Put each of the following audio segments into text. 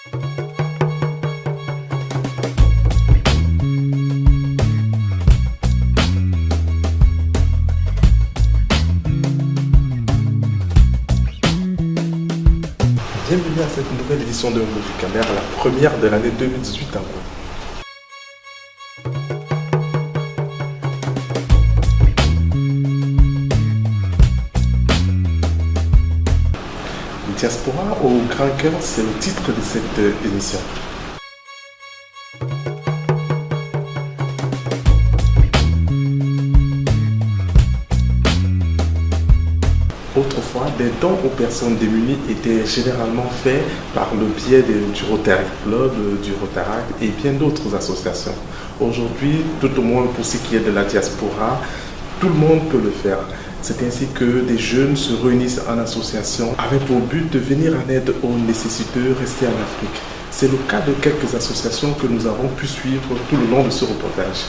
Bienvenue à cette nouvelle édition de Movicamer, la première de l'année 2018 à Rouen. Diaspora au grand cœur, c'est le titre de cette émission. Autrefois, des dons aux personnes démunies étaient généralement faits par le biais du Rotary Club, du Rotaract et bien d'autres associations. Aujourd'hui, tout au moins pour ce qui est de la diaspora, tout le monde peut le faire. C'est ainsi que des jeunes se réunissent en association avec pour but de venir en aide aux nécessiteux restés en Afrique. C'est le cas de quelques associations que nous avons pu suivre tout le long de ce reportage.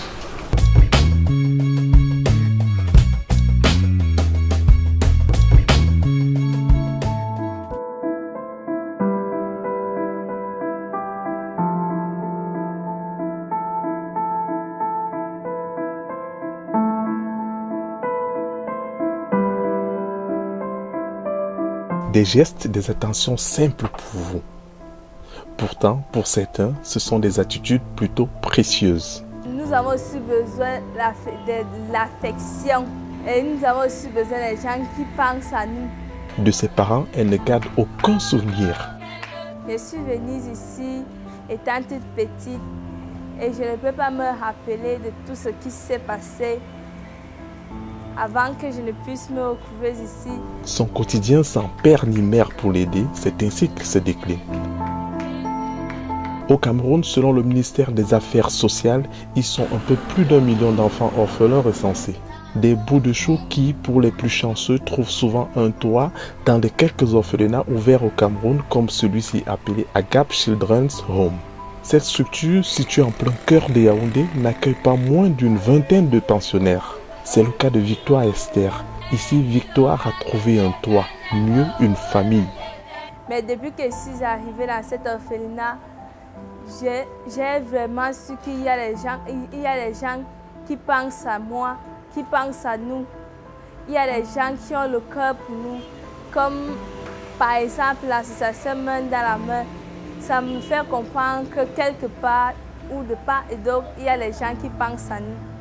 Des gestes, des attentions simples pour vous. Pourtant, pour certains, ce sont des attitudes plutôt précieuses. Nous avons aussi besoin de l'affection et nous avons aussi besoin des gens qui pensent à nous. De ses parents, elle ne garde aucun souvenir. Je suis venue ici étant toute petite et je ne peux pas me rappeler de tout ce qui s'est passé avant que je ne puisse me retrouver ici. Son quotidien sans père ni mère pour l'aider, c'est ainsi qu'il se décline. Au Cameroun, selon le ministère des Affaires sociales, ils sont un peu plus d'1 million d'enfants orphelins recensés. Des bouts de chou qui, pour les plus chanceux, trouvent souvent un toit dans les quelques orphelinats ouverts au Cameroun, comme celui-ci appelé Agap Children's Home. Cette structure, située en plein cœur de Yaoundé, n'accueille pas moins d'une vingtaine de pensionnaires. C'est le cas de Victoire Esther. Ici, Victoire a trouvé un toit, mieux une famille. Mais depuis que je suis arrivée dans cet orphelinat, j'ai vraiment su qu'il y a des gens qui pensent à moi, qui pensent à nous. Il y a des gens qui ont le cœur pour nous, comme par exemple l'association Main dans la main. Ça me fait comprendre que quelque part ou de part et d'autre, il y a des gens qui pensent à nous.